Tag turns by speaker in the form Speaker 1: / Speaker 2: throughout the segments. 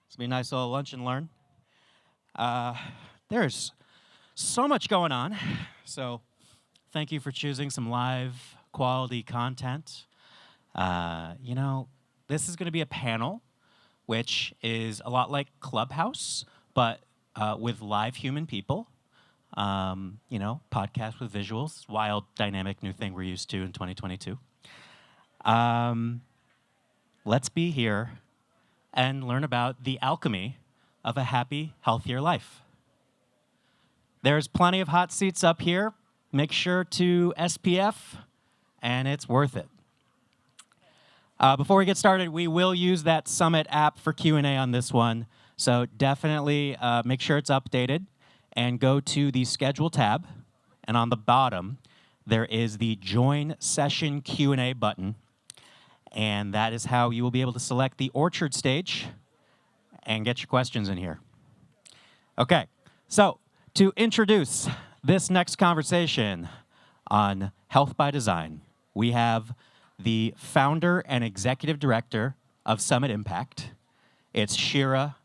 Speaker 1: It's gonna be a nice little lunch and learn. There's so much going on, so thank you for choosing some live quality content. This is gonna be a panel, which is a lot like Clubhouse, but with live human people. Podcast with visuals, wild, dynamic new thing we're used to in 2022. Let's be here and learn about the alchemy of a happy, healthier life. There's plenty of hot seats up here. Make sure to SPF, and it's worth it. Before we get started, we will use that Summit app for Q&A on this one, so definitely make sure it's updated and go to the Schedule tab, and on the bottom, there is the Join Session Q&A button, and that is how you will be able to select the Orchard stage and get your questions in here. Okay, so to introduce this next conversation on health by design, we have the founder and executive director of Summit Impact. It's Shira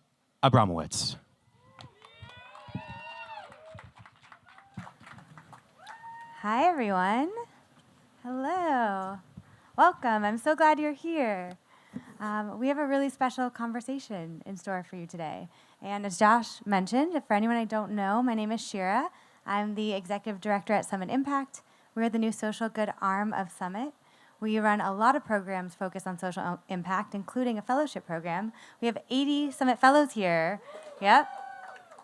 Speaker 1: Abramowitz.
Speaker 2: Hi, everyone. Hello. Welcome. I'm so glad you're here. We have a really special conversation in store for you today. And as Josh mentioned, for anyone I don't know, my name is Shira. I'm the executive director at Summit Impact. We're the new social good arm of Summit. We run a lot of programs focused on social impact, including a fellowship program. We have 80 Summit Fellows here. Yep.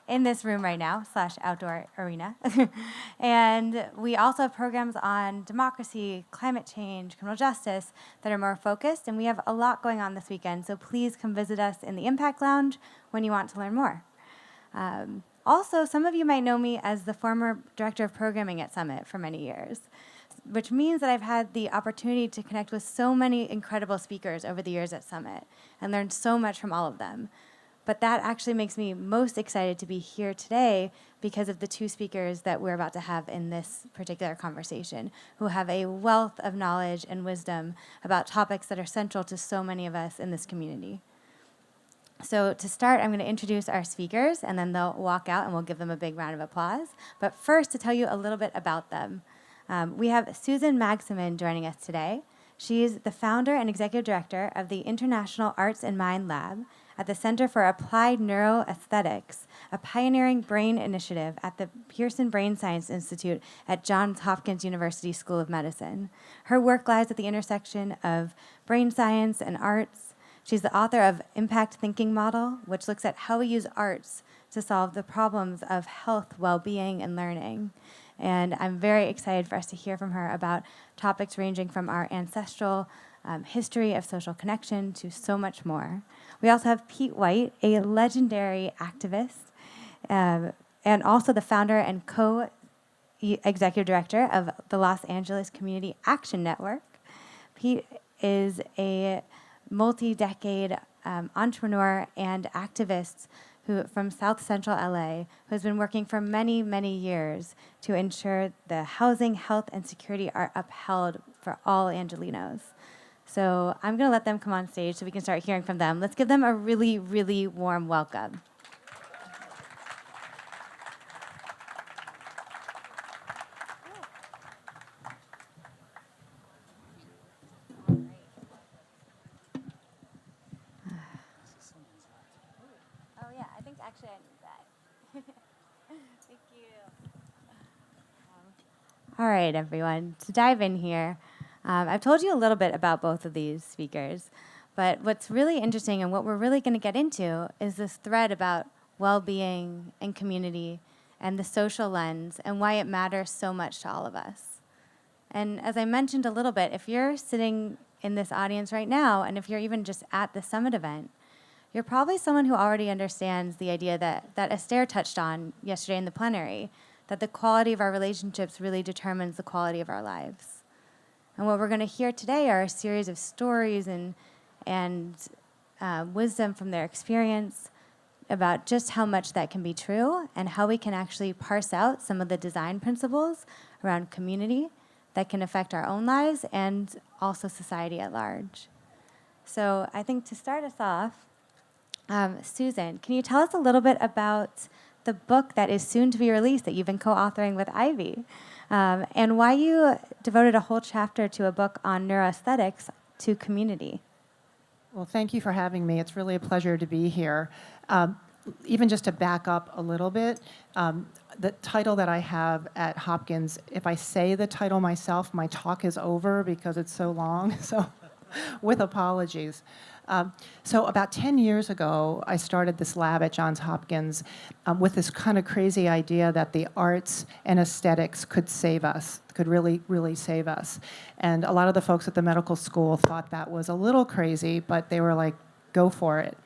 Speaker 2: In this room right now, /outdoor arena. And we also have programs on democracy, climate change, criminal justice that are more focused, and we have a lot going on this weekend, so please come visit us in the Impact Lounge when you want to learn more. Also, some of you might know me as the former director of programming at Summit for many years, which means that I've had the opportunity to connect with so many incredible speakers over the years at Summit and learned so much from all of them. But that actually makes me most excited to be here today because of the two speakers that we're about to have in this particular conversation, who have a wealth of knowledge and wisdom about topics that are central to so many of us in this community. So to start, I'm going to introduce our speakers, and then they'll walk out, and we'll give them a big round of applause. But first, to tell you a little bit about them, we have Susan Magsamen joining us today. She's the founder and executive director of the International Arts and Mind Lab at the Center for Applied Neuroaesthetics, a pioneering brain initiative at the Pearson Brain Science Institute at Johns Hopkins University School of Medicine. Her work lies at the intersection of brain science and arts. She's the author of Impact Thinking Model, which looks at how we use arts to solve the problems of health, well-being, and learning. And I'm very excited for us to hear from her about topics ranging from our ancestral history of social connection to so much more. We also have Pete White, a legendary activist, and also the founder and co-executive director of the Los Angeles Community Action Network. Pete is a multi-decade entrepreneur and activist from South Central LA, who has been working for many, many years to ensure the housing, health, and security are upheld for all Angelenos. So I'm going to let them come on stage so we can start hearing from them. Let's give them a really, really warm welcome. Oh, yeah, I think actually I need that. Thank you. All right, everyone, to dive in here, I've told you a little bit about both of these speakers, but what's really interesting and what we're really going to get into is this thread about well-being and community and the social lens and why it matters so much to all of us. And as I mentioned a little bit, if you're sitting in this audience right now, and if you're even just at the Summit event, you're probably someone who already understands the idea that Esther touched on yesterday in the plenary, that the quality of our relationships really determines the quality of our lives. And what we're going to hear today are a series of stories and wisdom from their experience about just how much that can be true and how we can actually parse out some of the design principles around community that can affect our own lives and also society at large. So I think to start us off, Susan, can you tell us a little bit about the book that is soon to be released that you've been co-authoring with Ivy, and why you devoted a whole chapter to a book on neuroaesthetics to community?
Speaker 3: Well, thank you for having me. It's really a pleasure to be here. Even just to back up a little bit, the title that I have at Hopkins, if I say the title myself, my talk is over because it's so long, so with apologies. So about 10 years ago, I started this lab at Johns Hopkins with this kind of crazy idea that the arts and aesthetics could save us, could really, really save us. And a lot of the folks at the medical school thought that was a little crazy, but they were like, go for it.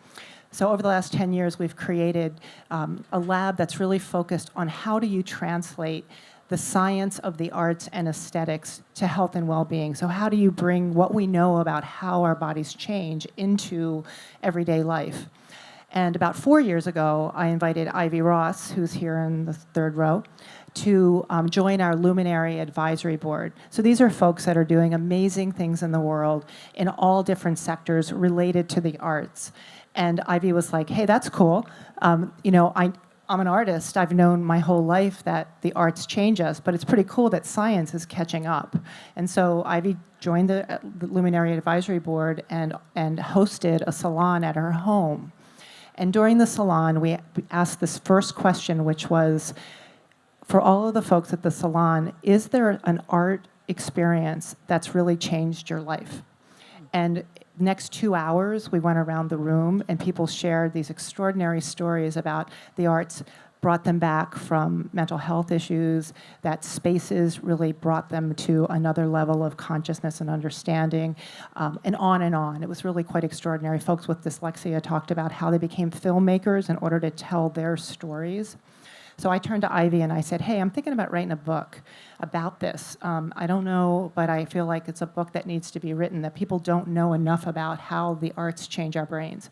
Speaker 3: So over the last 10 years, we've created a lab that's really focused on how do you translate the science of the arts and aesthetics to health and well-being. So how do you bring what we know about how our bodies change into everyday life? And about 4 years ago, I invited Ivy Ross, who's here in the third row, to join our Luminary Advisory Board. So these are folks that are doing amazing things in the world in all different sectors related to the arts. And Ivy was like, hey, that's cool. I'm an artist. I've known my whole life that the arts change us, but it's pretty cool that science is catching up. And so Ivy joined the Luminary Advisory Board and hosted a salon at her home. And during the salon, we asked this first question, which was, for all of the folks at the salon, is there an art experience that's really changed your life? And next 2 hours, we went around the room and people shared these extraordinary stories about the arts brought them back from mental health issues, that spaces really brought them to another level of consciousness and understanding, and on and on. It was really quite extraordinary. Folks with dyslexia talked about how they became filmmakers in order to tell their stories. So I turned to Ivy and I said, hey, I'm thinking about writing a book about this. I don't know, but I feel like it's a book that needs to be written, that people don't know enough about how the arts change our brains.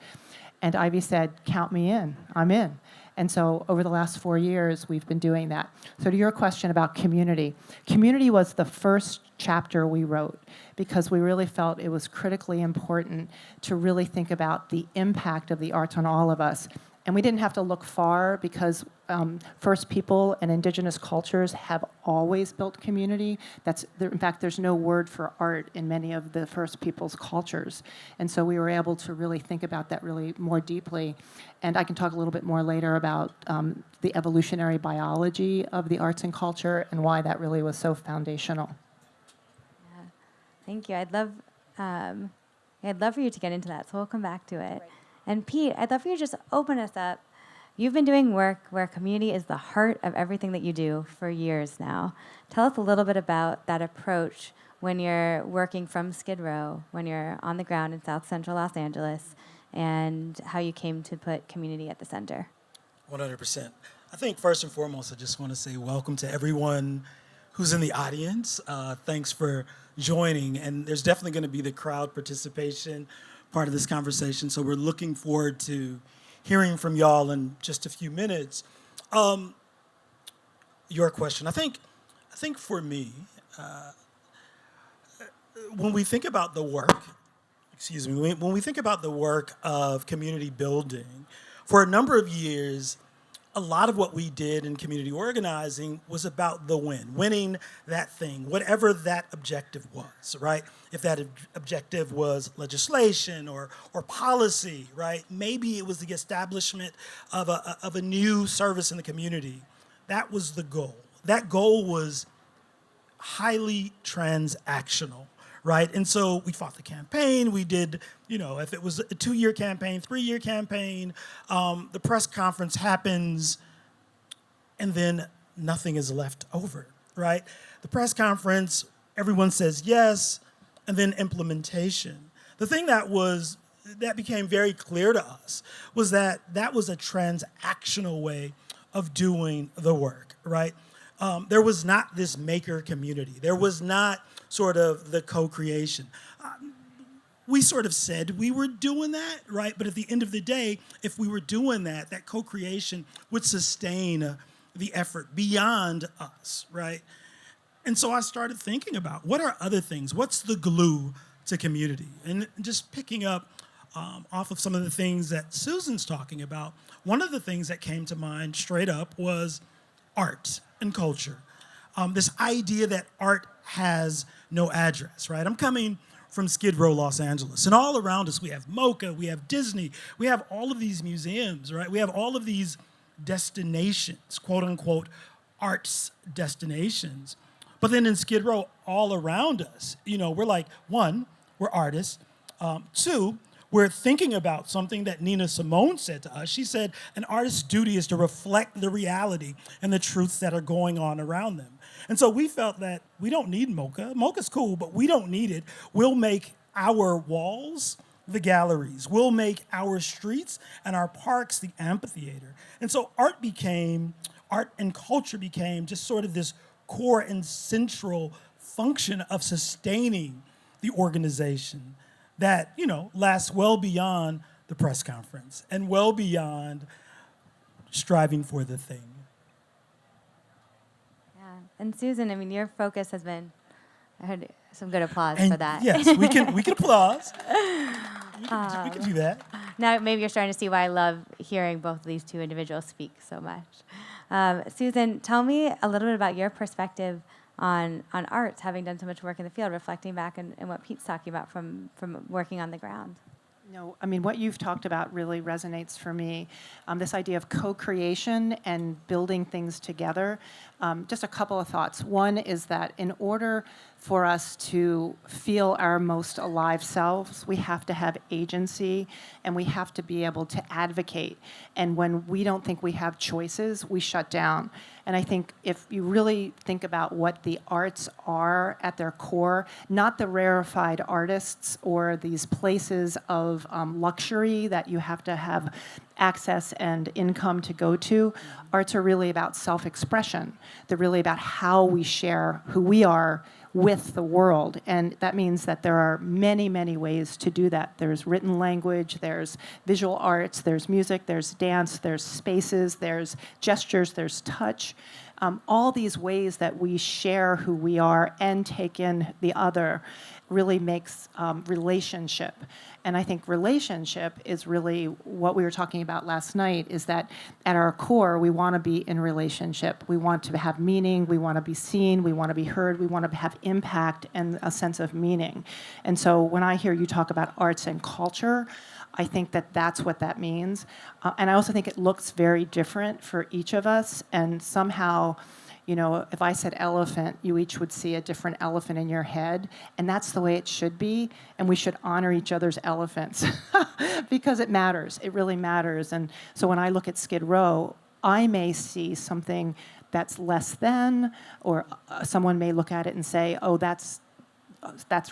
Speaker 3: And Ivy said, count me in, I'm in. And so over the last 4 years, we've been doing that. So to your question about community, community was the first chapter we wrote because we really felt it was critically important to really think about the impact of the arts on all of us. And we didn't have to look far because First People and indigenous cultures have always built community. In fact, there's no word for art in many of the First People's cultures. And so we were able to really think about that really more deeply. And I can talk a little bit more later about the evolutionary biology of the arts and culture and why that really was so foundational.
Speaker 2: Yeah. Thank you. I'd love for you to get into that, so we'll come back to it. Right. And Pete, I'd love for you to just open us up. You've been doing work where community is the heart of everything that you do for years now. Tell us a little bit about that approach when you're working from Skid Row, when you're on the ground in South Central Los Angeles, and how you came to put community at the center.
Speaker 4: 100%. I think first and foremost, I just want to say welcome to everyone who's in the audience. Thanks for joining. And there's definitely going to be the crowd participation part of this conversation. So we're looking forward to hearing from y'all in just a few minutes. Your question, I think for me, when we think about the work, when we think about the work of community building, for a number of years, a lot of what we did in community organizing was about the winning that thing, whatever that objective was, right? If that objective was legislation or policy, right? Maybe it was the establishment of a new service in the community. That was the goal. That goal was highly transactional, right? And so we fought the campaign. We did, if it was a 2-year campaign, 3-year campaign, the press conference happens, and then nothing is left over, right? The press conference, everyone says yes, and then implementation. The thing that became very clear to us was that was a transactional way of doing the work, right? There was not this maker community. There was not sort of the co-creation. We sort of said we were doing that, right? But at the end of the day, if we were doing that, that co-creation would sustain the effort beyond us, right? And so I started thinking about what are other things? What's the glue to community? And just picking up off of some of the things that Susan's talking about, one of the things that came to mind straight up was art and culture. This idea that art has no address, right? I'm coming from Skid Row, Los Angeles, and all around us we have MoCA, we have Disney, we have all of these museums, right? We have all of these destinations, quote unquote, arts destinations. But then in Skid Row, all around us, we're like, one, we're artists. Two, we're thinking about something that Nina Simone said to us. She said, an artist's duty is to reflect the reality and the truths that are going on around them. And so we felt that we don't need MoCA. MoCA's cool, but we don't need it. We'll make our walls the galleries. We'll make our streets and our parks the amphitheater. And so art and culture became just sort of this core and central function of sustaining the organization that, lasts well beyond the press conference and well beyond striving for the thing.
Speaker 2: Yeah. And Susan, your focus has been, I heard some good applause
Speaker 4: And
Speaker 2: for that.
Speaker 4: yes, we can applause. We can do that.
Speaker 2: Now maybe you're starting to see why I love hearing both of these two individuals speak so much. Susan, tell me a little bit about your perspective on arts, having done so much work in the field, reflecting back and what Pete's talking about from working on the ground.
Speaker 3: What you've talked about really resonates for me. This idea of co-creation and building things together. Just a couple of thoughts. One is that in order for us to feel our most alive selves, we have to have agency and we have to be able to advocate. And when we don't think we have choices, we shut down. And I think if you really think about what the arts are at their core, not the rarefied artists or these places of luxury that you have to have access and income to go to, arts are really about self-expression. They're really about how we share who we are with the world. And that means that there are many, many ways to do that. There's written language, there's visual arts, there's music, there's dance, there's spaces, there's gestures, there's touch. All these ways that we share who we are and take in the other really makes relationship. And I think relationship is really what we were talking about last night, is that at our core, we want to be in relationship. We want to have meaning, we want to be seen, we want to be heard, we want to have impact and a sense of meaning. And so when I hear you talk about arts and culture, I think that that's what that means. And I also think it looks very different for each of us. And somehow, if I said elephant, you each would see a different elephant in your head. And that's the way it should be. And we should honor each other's elephants because it matters. It really matters. And so when I look at Skid Row, I may see something that's less than, or someone may look at it and say, oh, that's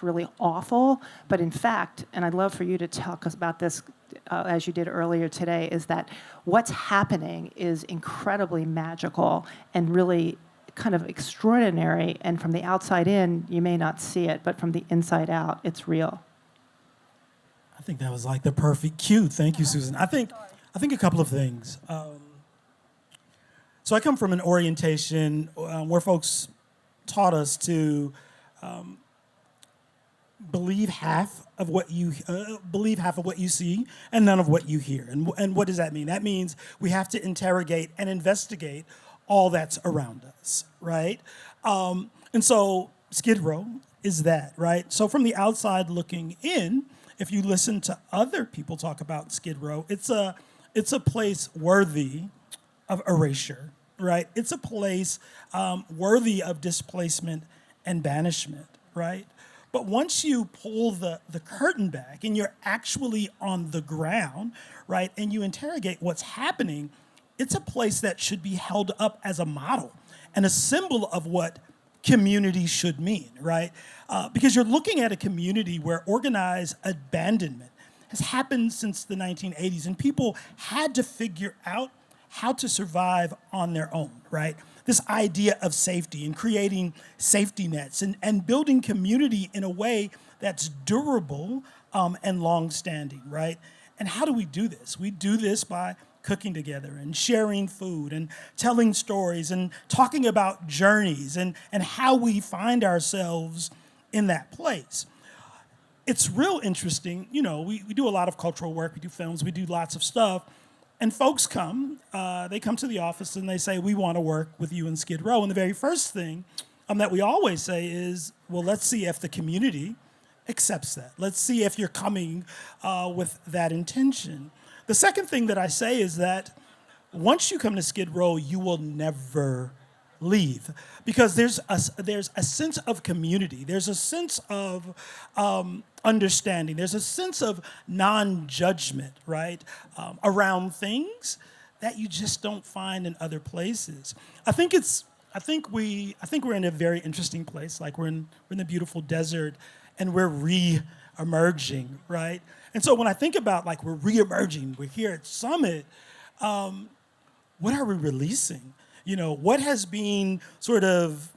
Speaker 3: really awful. But in fact, and I'd love for you to talk about this as you did earlier today, is that what's happening is incredibly magical and really kind of extraordinary. And from the outside in, you may not see it, but from the inside out, it's real.
Speaker 4: I think that was like the perfect cue. Thank you, Susan. I think a couple of things. So I come from an orientation where folks taught us to believe half of what you see and none of what you hear. And what does that mean? That means we have to interrogate and investigate all that's around us, right? And so Skid Row is that, right? So from the outside looking in, if you listen to other people talk about Skid Row, it's a place worthy of erasure, right? It's a place worthy of displacement and banishment, right? But once you pull the curtain back and you're actually on the ground, right, and you interrogate what's happening, it's a place that should be held up as a model and a symbol of what community should mean, right? Because you're looking at a community where organized abandonment has happened since the 1980s, and people had to figure out how to survive on their own, right? This idea of safety and creating safety nets and building community in a way that's durable and long-standing, right? And how do we do this? We do this by cooking together and sharing food and telling stories and talking about journeys and how we find ourselves in that place. it's real interesting. You know, we do a lot of cultural work. We do films. We do lots of stuff. And folks come. They come to the office and they say, we want to work with you in Skid Row. And the very first thing that we always say is, well, let's see if the community accepts that. Let's see if you're coming with that intention. The second thing that I say is that once you come to Skid Row, you will never leave, because there's a sense of community. There's a sense of understanding. There's a sense of non-judgment, right, around things that you just don't find in other places. I think we're in a very interesting place. Like we're in the beautiful desert, and we're re-emerging, right? And so when I think about like we're re-emerging, we're here at Summit. What are we releasing? You know, what has been sort of,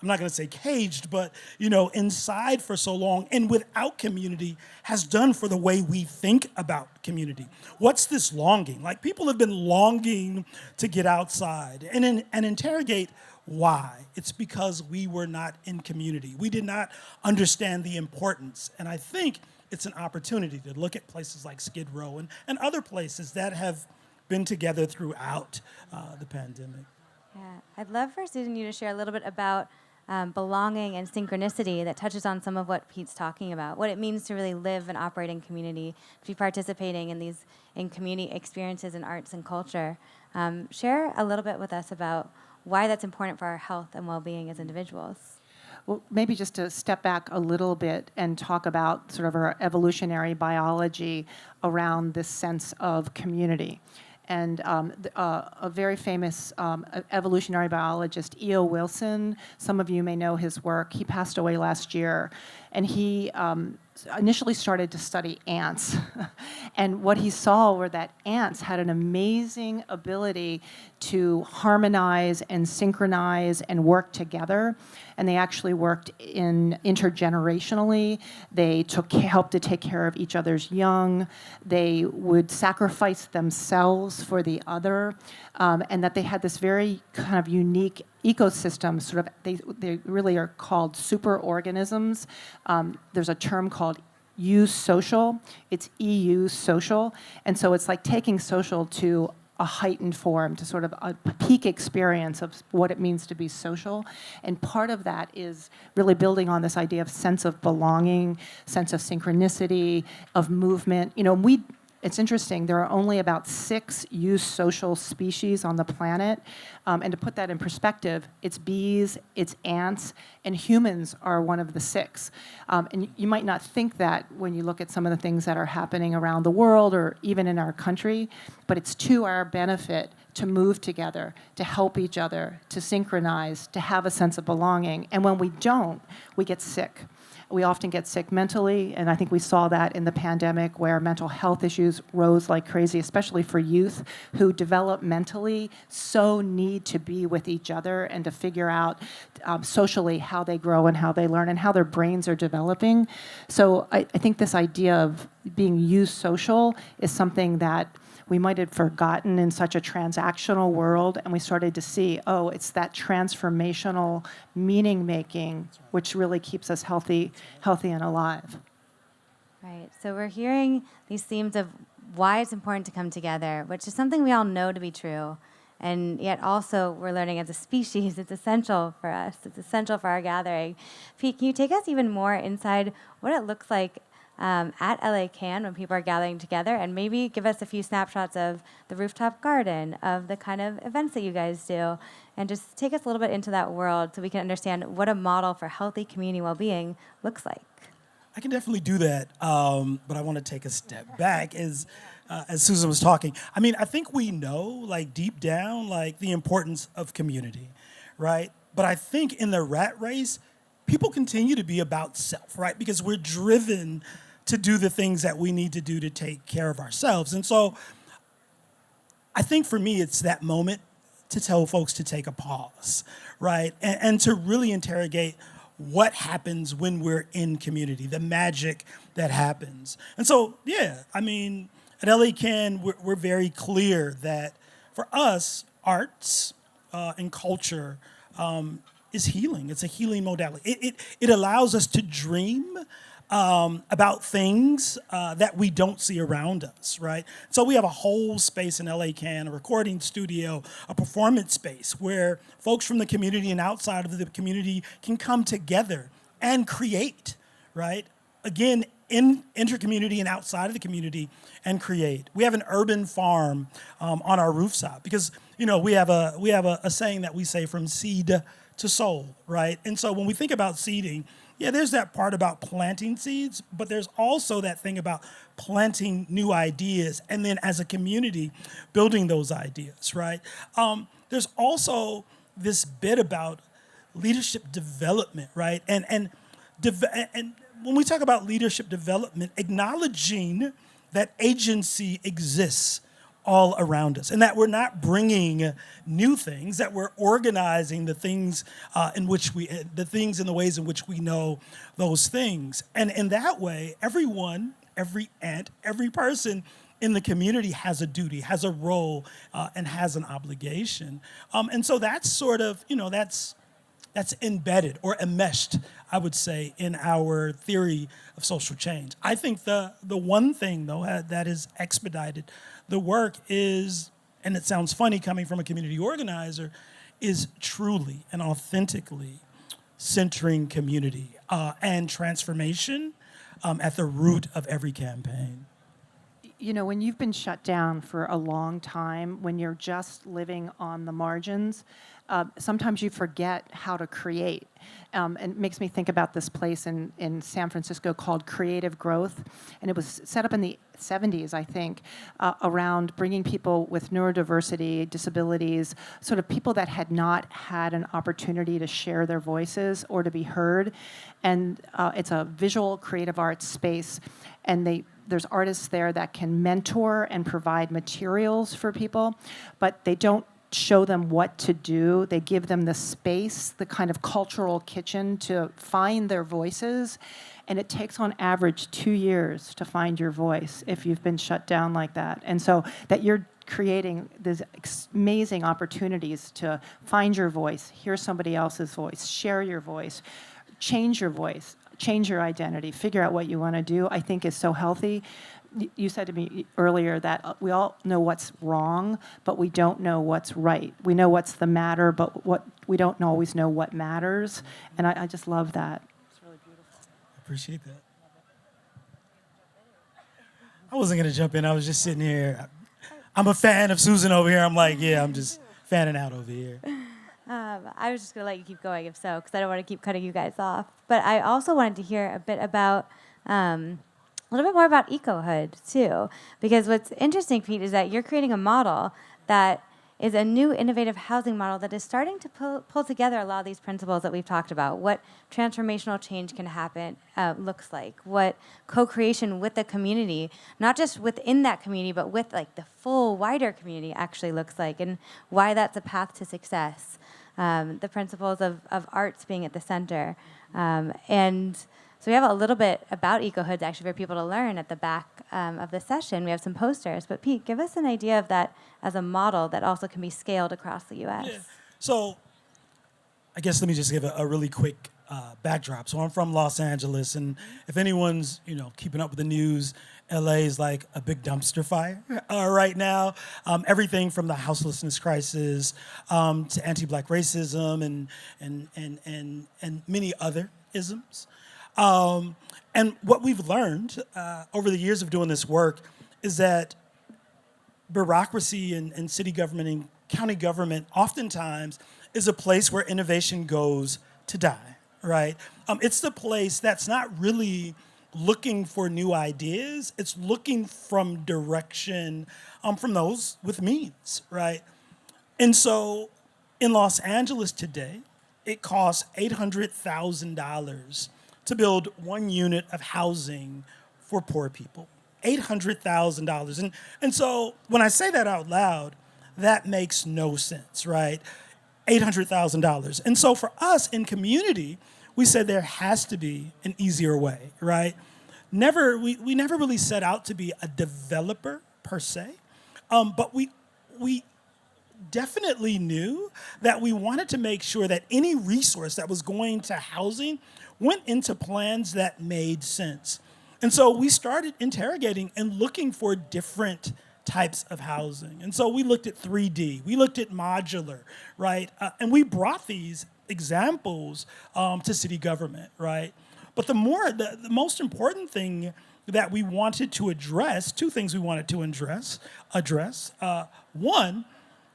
Speaker 4: I'm not going to say caged, but, you know, inside for so long and without community has done for the way we think about community? What's this longing? Like, people have been longing to get outside and interrogate why. It's because we were not in community. We did not understand the importance. And I think it's an opportunity to look at places like Skid Row and other places that have been together throughout the pandemic.
Speaker 2: Yeah, I'd love for Susan you to share a little bit about belonging and synchronicity that touches on some of what Pete's talking about, what it means to really live and operate in community, to be participating in community experiences in arts and culture. Share a little bit with us about why that's important for our health and well-being as individuals.
Speaker 3: Well, maybe just to step back a little bit and talk about sort of our evolutionary biology around this sense of community. And a very famous evolutionary biologist, E.O. Wilson, some of you may know his work. He passed away last year. And he initially started to study ants. And what he saw were that ants had an amazing ability to harmonize and synchronize and work together. And they actually worked intergenerationally. They helped to take care of each other's young. They would sacrifice themselves for the other. And that they had this very kind of unique ecosystem, sort of, they really are called superorganisms. There's a term called eusocial. It's EU social. And so it's like taking social to a heightened form, to sort of a peak experience of what it means to be social. And part of that is really building on this idea of sense of belonging, sense of synchronicity, of movement. You know, it's interesting, there are only about 6 eusocial species on the planet. And to put that in perspective, it's bees, it's ants, and humans are one of the 6. And you might not think that when you look at some of the things that are happening around the world or even in our country, but it's to our benefit to move together, to help each other, to synchronize, to have a sense of belonging. And when we don't, we get sick. We often get sick mentally, and I think we saw that in the pandemic where mental health issues rose like crazy, especially for youth who developmentally so need to be with each other and to figure out socially how they grow and how they learn and how their brains are developing. So I think this idea of being eusocial is something that we might have forgotten in such a transactional world, and we started to see, oh, it's that transformational meaning making which really keeps us healthy and alive.
Speaker 2: Right. So we're hearing these themes of why it's important to come together, which is something we all know to be true. And yet also we're learning as a species, it's essential for us. It's essential for our gathering. Pete, can you take us even more inside what it looks like at LA Can when people are gathering together, and maybe give us a few snapshots of the rooftop garden, of the kind of events that you guys do, and just take us a little bit into that world so we can understand what a model for healthy community well-being looks like.
Speaker 4: I can definitely do that, but I want to take a step back as Susan was talking. I mean, I think we know, like deep down, like the importance of community, right? But I think in the rat race, people continue to be about self, right? Because we're driven to do the things that we need to do to take care of ourselves. And so I think for me, it's that moment to tell folks to take a pause, right? And to really interrogate what happens when we're in community, the magic that happens. And so, yeah, I mean, at LA Can, we're very clear that for us, arts and culture is healing. It's a healing modality. It allows us to dream about things that we don't see around us, right? So we have a whole space in LA Can, a recording studio, a performance space where folks from the community and outside of the community can come together and create, right? Again, in intercommunity and outside of the community and create. We have an urban farm on our rooftop because, we have a saying that we say from seed to soul, right? And so when we think about seeding, yeah, there's that part about planting seeds, but there's also that thing about planting new ideas and then as a community building those ideas, right? There's also this bit about leadership development, right? And when we talk about leadership development, acknowledging that agency exists all around us and that we're not bringing new things, that we're organizing the things in the ways in which we know those things. And in that way, everyone, every ant, every person in the community has a duty, has a role, and has an obligation. And so that's sort of, that's embedded or enmeshed, I would say, in our theory of social change. I think the one thing, though, that has expedited the work is, and it sounds funny coming from a community organizer, is truly and authentically centering community and transformation at the root of every campaign.
Speaker 3: When you've been shut down for a long time, when you're just living on the margins, sometimes you forget how to create. And it makes me think about this place in San Francisco called Creative Growth. And it was set up in the 70s, I think, around bringing people with neurodiversity, disabilities, sort of people that had not had an opportunity to share their voices or to be heard. And it's a visual creative arts space. And there's artists there that can mentor and provide materials for people, but they don't show them what to do. They give them the space, the kind of cultural kitchen to find their voices. And it takes on average 2 years to find your voice if you've been shut down like that. And so that you're creating these amazing opportunities to find your voice, hear somebody else's voice, share your voice, change your voice, change your identity, figure out what you want to do, I think is so healthy. You said to me earlier that we all know what's wrong, but we don't know what's right. We know what's the matter, but we don't always know what matters. And I just love that. It's really beautiful.
Speaker 4: I appreciate that. I wasn't going to jump in. I was just sitting here. I'm a fan of Susan over here. I'm like, yeah, I'm just fanning out over here.
Speaker 2: I was just going to let you keep going if so, because I don't want to keep cutting you guys off. But I also wanted to hear a bit about, a little bit more about Ecohood, too. Because what's interesting, Pete, is that you're creating a model that is a new innovative housing model that is starting to pull together a lot of these principles that we've talked about, what transformational change can happen, looks like, what co-creation with the community, not just within that community, but with like the full wider community actually looks like, and why that's a path to success. The principles of arts being at the center. And so we have a little bit about Ecohoods actually for people to learn at the back of the session. We have some posters. But Pete, give us an idea of that as a model that also can be scaled across the U.S.
Speaker 4: Yeah. So I guess let me just give a really quick backdrop. So I'm from Los Angeles, and if anyone's keeping up with the news, LA is like a big dumpster fire right now. Everything from the houselessness crisis to anti-Black racism and many other isms. And what we've learned over the years of doing this work is that bureaucracy and city government and county government oftentimes is a place where innovation goes to die, right? It's the place that's not really looking for new ideas. It's looking from direction from those with means, right? And so in Los Angeles today, it costs $800,000 to build 1 unit of housing for poor people. $800,000. And so when I say that out loud, that makes no sense, right? $800,000. And so for us in community, we said there has to be an easier way, right? We never really set out to be a developer per se, but we definitely knew that we wanted to make sure that any resource that was going to housing went into plans that made sense. And so we started interrogating and looking for different types of housing. And so we looked at 3D, we looked at modular, right? And we brought these examples to city government, right? But the most important thing that we wanted to address, two things we wanted to address. One,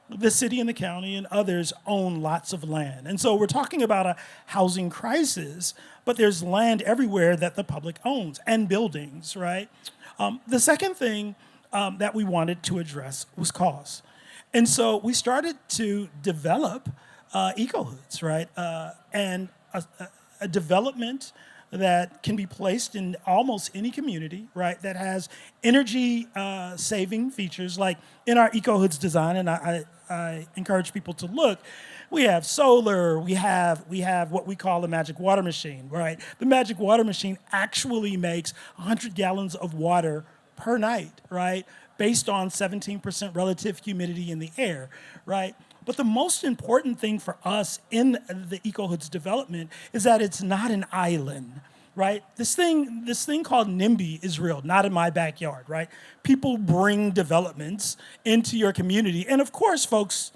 Speaker 4: the city and the county and others own lots of land. And so we're talking about a housing crisis, but there's land everywhere that the public owns and buildings, right? The second thing that we wanted to address was cost. And so we started to develop Ecohoods, right? And a development that can be placed in almost any community, right? That has energy saving features, like in our Ecohoods design, and I encourage people to look. We have solar, we have what we call a magic water machine, right? The magic water machine actually makes 100 gallons of water per night, right? Based on 17% relative humidity in the air, right? But the most important thing for us in the Ecohoods development is that it's not an island, right? This thing called NIMBY is real, not in my backyard, right? People bring developments into your community, and of course, folks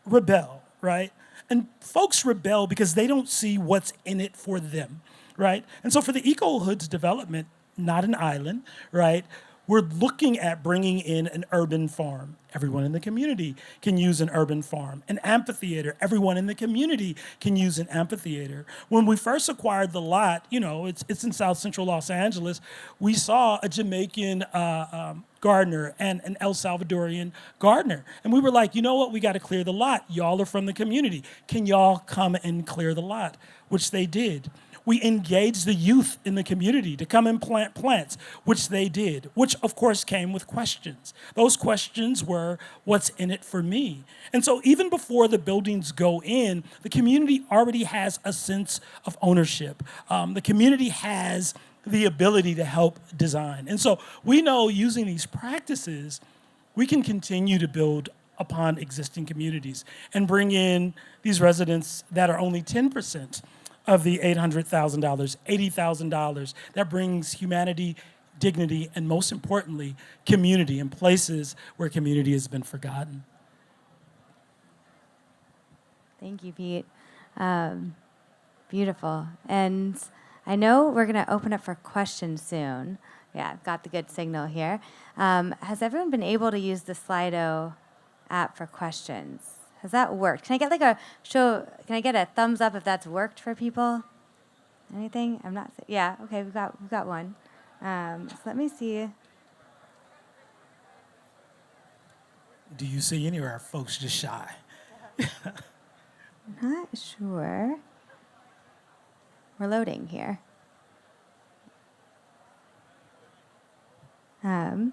Speaker 4: rebel, right? And folks rebel because they don't see what's in it for them, right? And so for the Ecohoods development, not an island, right? We're looking at bringing in an urban farm. Everyone in the community can use an urban farm. An amphitheater. Everyone in the community can use an amphitheater. When we first acquired the lot, it's in South Central Los Angeles, we saw a Jamaican gardener and an El Salvadorian gardener. And we were like, you know what, we got to clear the lot. Y'all are from the community. Can y'all come and clear the lot? Which they did. We engaged the youth in the community to come and plant plants, which they did, which of course came with questions. Those questions were, what's in it for me? And so even before the buildings go in, the community already has a sense of ownership. The community has the ability to help design. And so we know using these practices, we can continue to build upon existing communities and bring in these residents that are only 10% of the $800,000, $80,000 that brings humanity, dignity, and most importantly, community in places where community has been forgotten.
Speaker 2: Thank you, Pete. Beautiful. And I know we're going to open up for questions soon. Yeah, I've got the good signal here. Has everyone been able to use the Slido app for questions? Has that worked? Can I get can I get a thumbs up if that's worked for people? Anything? Yeah, okay, we've got one. So let me see.
Speaker 4: Do you see any, or are folks just shy?
Speaker 2: I'm not sure. We're loading here. It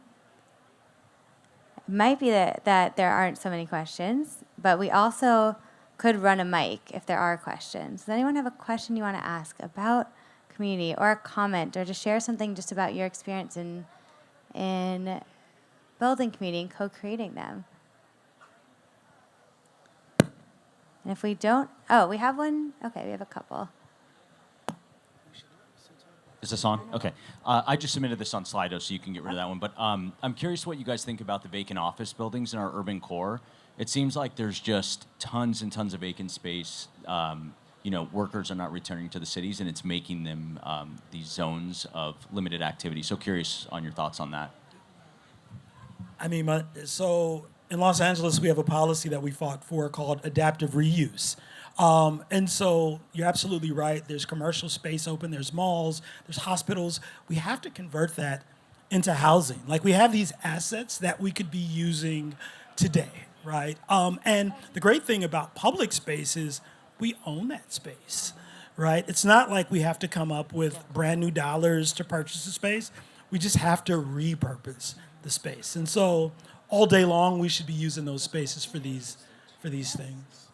Speaker 2: might be that there aren't so many questions, but we also could run a mic if there are questions. Does anyone have a question you want to ask about community, or a comment, or just share something just about your experience in building community and co-creating them? And if we don't, we have one? Okay, we have a couple.
Speaker 5: Is this on? Okay. I just submitted this on Slido, so you can get rid of that one. But I'm curious what you guys think about the vacant office buildings in our urban core. It seems like there's just tons and tons of vacant space. Workers are not returning to the cities, and it's making them these zones of limited activity. So curious on your thoughts on that.
Speaker 4: I mean, so in Los Angeles, we have a policy that we fought for called adaptive reuse. And so you're absolutely right. There's commercial space open, there's malls, there's hospitals. We have to convert that into housing. Like, we have these assets that we could be using today, right? And the great thing about public space is we own that space, right? It's not like we have to come up with brand new dollars to purchase the space. We just have to repurpose the space. And so all day long, we should be using those spaces for these things.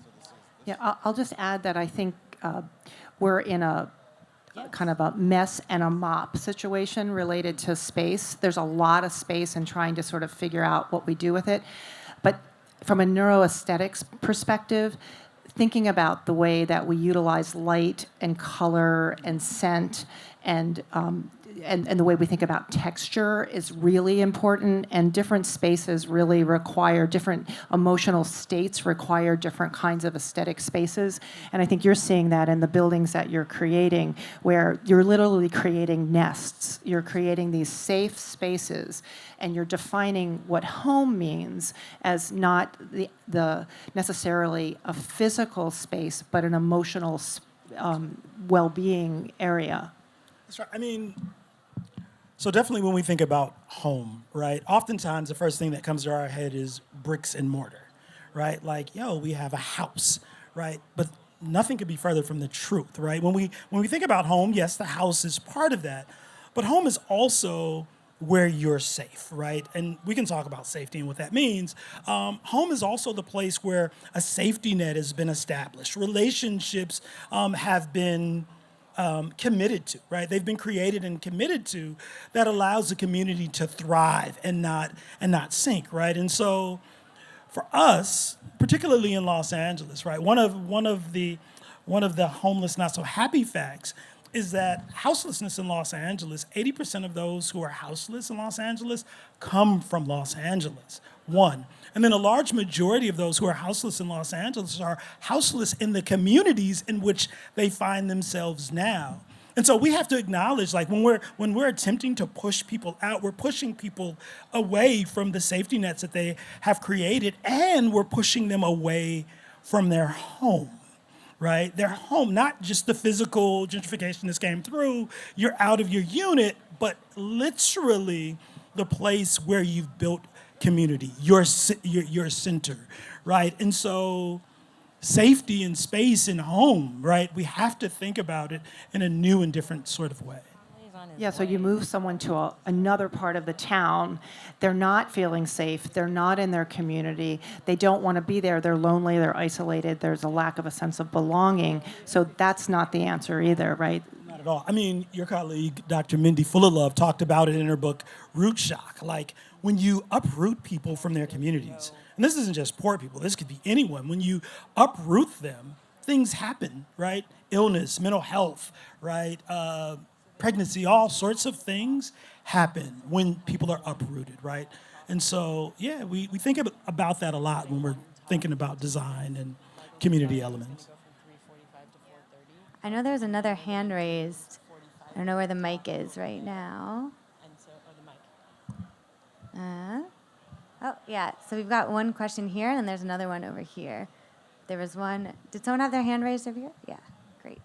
Speaker 3: Yeah, I'll just add that I think we're in a kind of a mess and a mop situation related to space. There's a lot of space and trying to sort of figure out what we do with it. But from a neuroaesthetics perspective, thinking about the way that we utilize light and color and scent and the way we think about texture is really important, and different spaces really require different emotional states, require different kinds of aesthetic spaces. And I think you're seeing that in the buildings that you're creating, where you're literally creating nests. You're creating these safe spaces, and you're defining what home means as not the necessarily a physical space, but an emotional well-being area.
Speaker 4: That's right. I mean, so definitely when we think about home, right, oftentimes the first thing that comes to our head is bricks and mortar, right? Like, yo, we have a house, right? But nothing could be further from the truth, right? When we think about home, yes, the house is part of that, but home is also where you're safe, right? And we can talk about safety and what that means. Home is also the place where a safety net has been established. Relationships have been committed to, right? They've been created and committed to that allows the community to thrive and not sink, right? And so for us, particularly in Los Angeles, right, one of the homeless not so happy facts is that houselessness in Los Angeles, 80% of those who are houseless in Los Angeles come from Los Angeles, one. And then a large majority of those who are houseless in Los Angeles are houseless in the communities in which they find themselves now. And so we have to acknowledge, like, when we're attempting to push people out, we're pushing people away from the safety nets that they have created, and we're pushing them away from their home. Right? Their home, not just the physical gentrification that's came through, you're out of your unit, but literally the place where you've built community, your center, right? And so safety and space and home, right? We have to think about it in a new and different sort of way.
Speaker 3: Yeah, so you move someone to another part of the town, they're not feeling safe, they're not in their community, they don't want to be there, they're lonely, they're isolated, there's a lack of a sense of belonging. So that's not the answer either, right?
Speaker 4: Not at all. I mean, your colleague, Dr. Mindy Fullalove, talked about it in her book, Root Shock. Like, when you uproot people from their communities, and this isn't just poor people, this could be anyone, when you uproot them, things happen, right? Illness, mental health, right? Pregnancy, all sorts of things happen when people are uprooted, right? And so, yeah, we think about that a lot when we're thinking about design and community elements.
Speaker 2: I know there's another hand raised. I don't know where the mic is right now. Oh, yeah. So we've got one question here, and there's another one over here. There was one. Did someone have their hand raised over here? Yeah, great.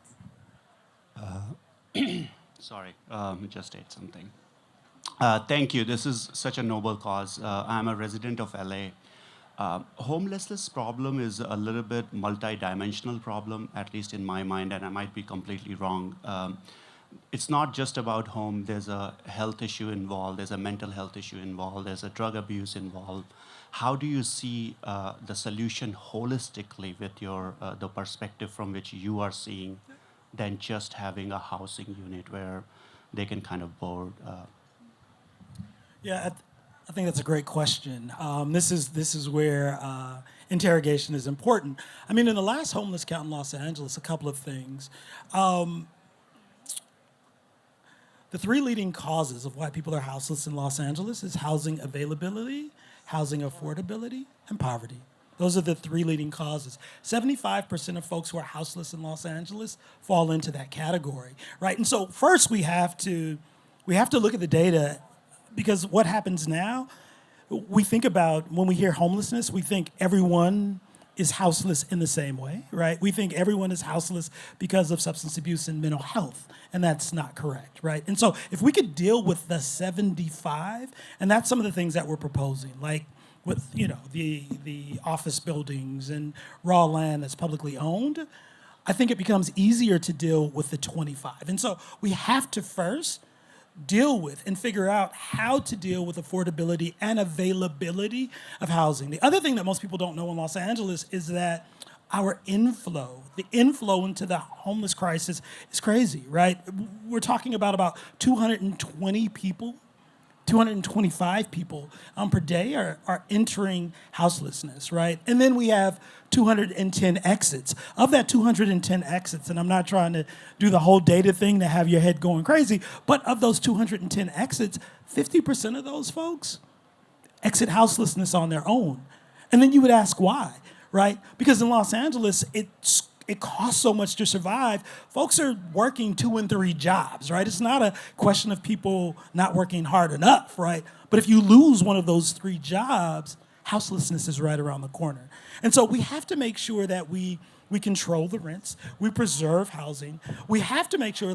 Speaker 6: Sorry, just ate something. Thank you. This is such a noble cause. I'm a resident of LA. Homelessness problem is a little bit multi-dimensional problem, at least in my mind, and I might be completely wrong. It's not just about home. There's a health issue involved. There's a mental health issue involved. There's a drug abuse involved. How do you see the solution holistically with your the perspective from which you are seeing than just having a housing unit where they can kind of board?
Speaker 4: Yeah, I think that's a great question. This is where interrogation is important. I mean, in the last homeless count in Los Angeles, a couple of things. The three leading causes of why people are houseless in Los Angeles is housing availability, housing affordability, and poverty. Those are the three leading causes. 75% of folks who are houseless in Los Angeles fall into that category, right? And so first we have to look at the data, because what happens now, we think about, when we hear homelessness, we think everyone is houseless in the same way, right? We think everyone is houseless because of substance abuse and mental health, and that's not correct, right? And so if we could deal with the 75, and that's some of the things that we're proposing, like with, you know, the office buildings and raw land that's publicly owned, I think it becomes easier to deal with the 25. And so we have to first deal with and figure out how to deal with affordability and availability of housing. The other thing that most people don't know in Los Angeles is that the inflow into the homeless crisis is crazy, right? We're talking about 220 people 225 people per day are entering houselessness, right? And then we have 210 exits. Of that 210 exits, and I'm not trying to do the whole data thing to have your head going crazy, but of those 210 exits, 50% of those folks exit houselessness on their own. And then you would ask why, right? Because in Los Angeles, it costs so much to survive. Folks are working 2 and 3 jobs, right? It's not a question of people not working hard enough, right? But if you lose one of those 3 jobs, houselessness is right around the corner. And so we have to make sure that we control the rents, we preserve housing. We have to make sure,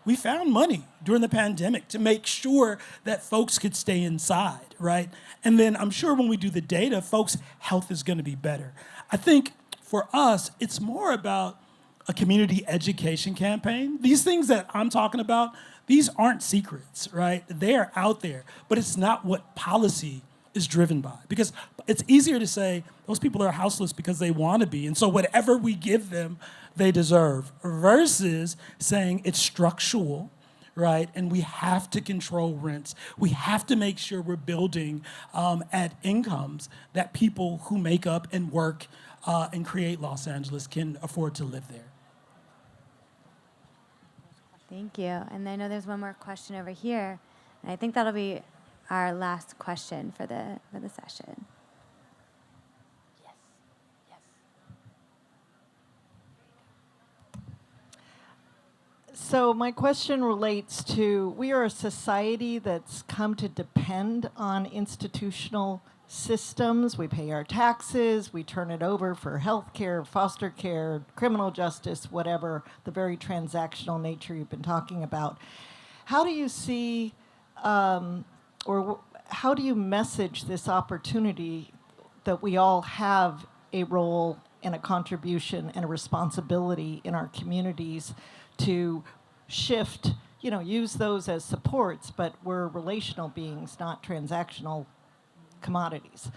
Speaker 4: we found money during the pandemic to make sure that folks could stay inside, right? And then I'm sure when we do the data, folks' health is gonna be better. I think for us, it's more about a community education campaign. These things that I'm talking about, these aren't secrets, right? They're out there, but it's not what policy is driven by. Because it's easier to say those people are houseless because they want to be, and so whatever we give them, they deserve, versus saying it's structural, right? And we have to control rents. We have to make sure we're building at incomes that people who make up and work and create Los Angeles can afford to live there.
Speaker 2: Thank you. And I know there's one more question over here, and I think that'll be our last question for the session. Yes.
Speaker 7: So my question relates to, we are a society that's come to depend on institutional systems. We pay our taxes, we turn it over for health care, foster care, criminal justice, whatever, the very transactional nature you've been talking about. How do you see, or how do you message this opportunity that we all have a role and a contribution and a responsibility in our communities to shift, use those as supports, but we're relational beings, not transactional commodities?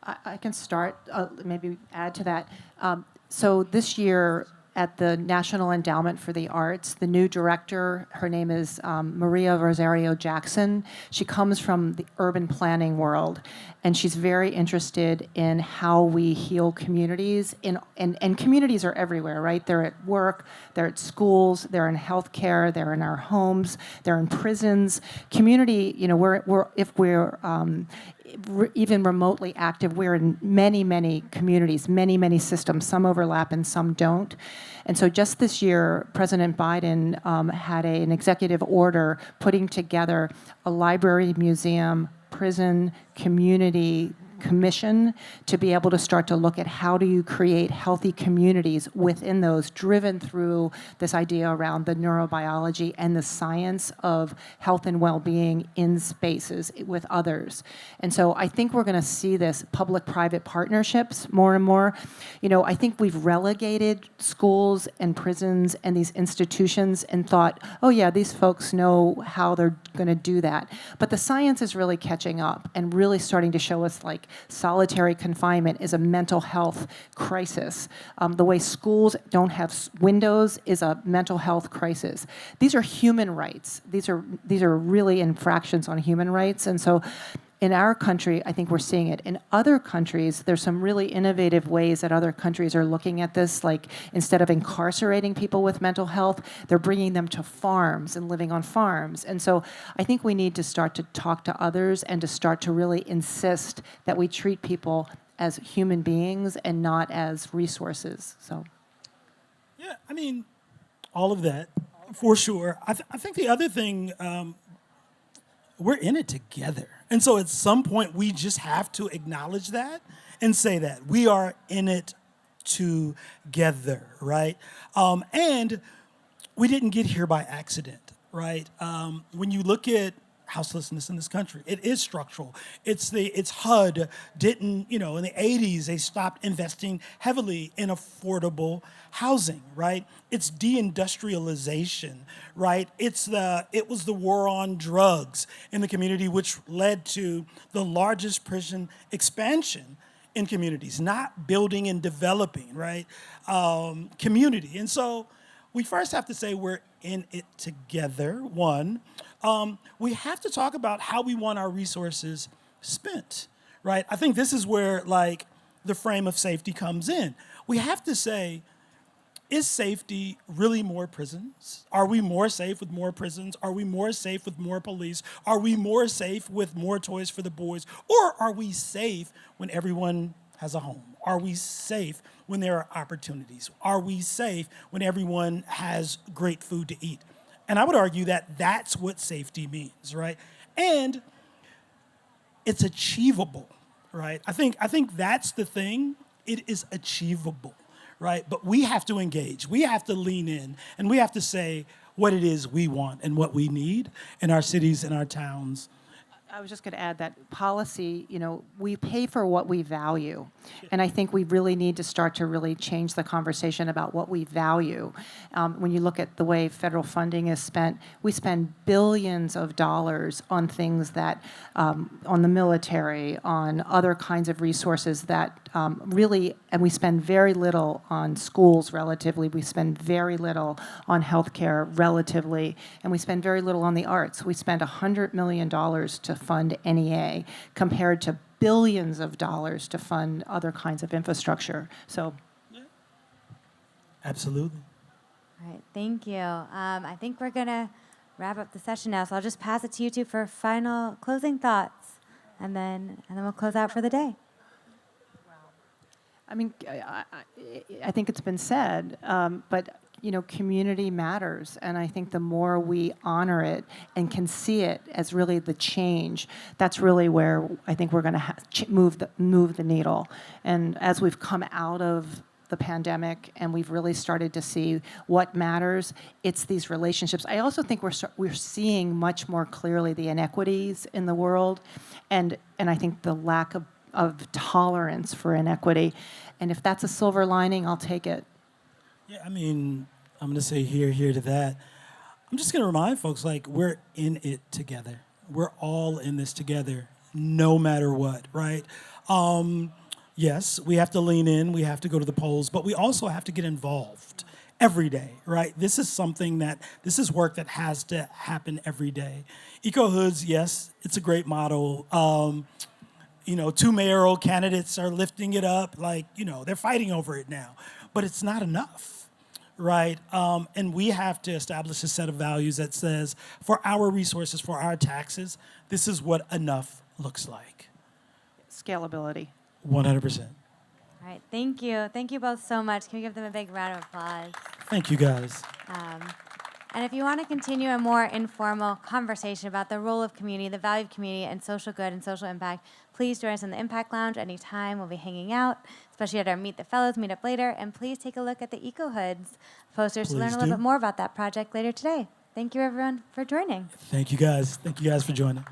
Speaker 3: I can start, maybe add to that. So this year at the National Endowment for the Arts, the new director, her name is Maria Rosario Jackson. She comes from the urban planning world, and she's very interested in how we heal communities. And communities are everywhere, right? They're at work, they're at schools, they're in healthcare, they're in our homes, they're in prisons. Community, if we're even remotely active, we're in many, many communities, many, many systems. Some overlap and some don't. And so just this year, President Biden had an executive order putting together a library, museum, prison, community commission to be able to start to look at how do you create healthy communities within those, driven through this idea around the neurobiology and the science of health and well-being in spaces with others. And so I think we're going to see this public-private partnerships more and more. I think we've relegated schools and prisons and these institutions and thought, oh yeah, these folks know how they're going to do that. But the science is really catching up and really starting to show us solitary confinement is a mental health crisis. The way schools don't have windows is a mental health crisis. These are human rights. These are really infractions on human rights. And so in our country, I think we're seeing it. In other countries, there's some really innovative ways that other countries are looking at this. Like, instead of incarcerating people with mental health, they're bringing them to farms and living on farms. And so I think we need to start to talk to others and to start to really insist that we treat people as human beings and not as resources. So,
Speaker 4: yeah, all of that, for sure. I think the other thing, we're in it together. And so at some point, we just have to acknowledge that and say that. We are in it together, right? And we didn't get here by accident, right? When you look at houselessness in this country, it is structural. It's HUD didn't, in the 80s, they stopped investing heavily in affordable housing, right? It's deindustrialization, right? It was the war on drugs in the community, which led to the largest prison expansion in communities, not building and developing, right? Community. And so we first have to say we're in it together, one. We have to talk about how we want our resources spent, right? I think this is where, like, the frame of safety comes in. We have to say, is safety really more prisons? Are we more safe with more prisons? Are we more safe with more police? Are we more safe with more toys for the boys? Or are we safe when everyone has a home? Are we safe when there are opportunities? Are we safe when everyone has great food to eat? And I would argue that that's what safety means, right? And it's achievable, right? I think that's the thing. It is achievable, right? But we have to engage. We have to lean in, and we have to say what it is we want and what we need in our cities and our towns.
Speaker 3: I was just going to add that policy, we pay for what we value. And I think we really need to start to really change the conversation about what we value. When you look at the way federal funding is spent, we spend billions of dollars on things that, on the military, on other kinds of resources that really, and we spend very little on schools relatively. We spend very little on healthcare relatively, and we spend very little on the arts. We spend $100 million to fund NEA compared to billions of dollars to fund other kinds of infrastructure. So,
Speaker 4: Absolutely.
Speaker 2: All right, thank you. I think we're going to wrap up the session now, so I'll just pass it to you two for final closing thoughts, and then we'll close out for the day.
Speaker 3: I mean, I think it's been said, but community matters, and I think the more we honor it and can see it as really the change, that's really where I think we're going to move the needle. And as we've come out of the pandemic and we've really started to see what matters, it's these relationships. I also think we're seeing much more clearly the inequities in the world, and I think the lack of tolerance for inequity. And if that's a silver lining, I'll take it.
Speaker 4: Yeah, I mean, I'm going to say here to that. I'm just going to remind folks, like, we're in it together. We're all in this together, no matter what, right? Yes, we have to lean in, we have to go to the polls, but we also have to get involved every day, right? This is work that has to happen every day. Ecohoods, yes, it's a great model. 2 mayoral candidates are lifting it up, they're fighting over it now. But it's not enough, right? And we have to establish a set of values that says, for our resources, for our taxes, this is what enough looks like.
Speaker 3: Scalability.
Speaker 4: 100%.
Speaker 2: All right, thank you. Thank you both so much. Can we give them a big round of applause?
Speaker 4: Thank you, guys.
Speaker 2: And if you want to continue a more informal conversation about the role of community, the value of community, and social good and social impact, please join us in the Impact Lounge anytime. We'll be hanging out, especially at our Meet the Fellows meetup later. And please take a look at the Ecohoods posters to learn a little bit more about that project later today. Thank you, everyone, for joining.
Speaker 4: Thank you, guys. Thank you guys for joining.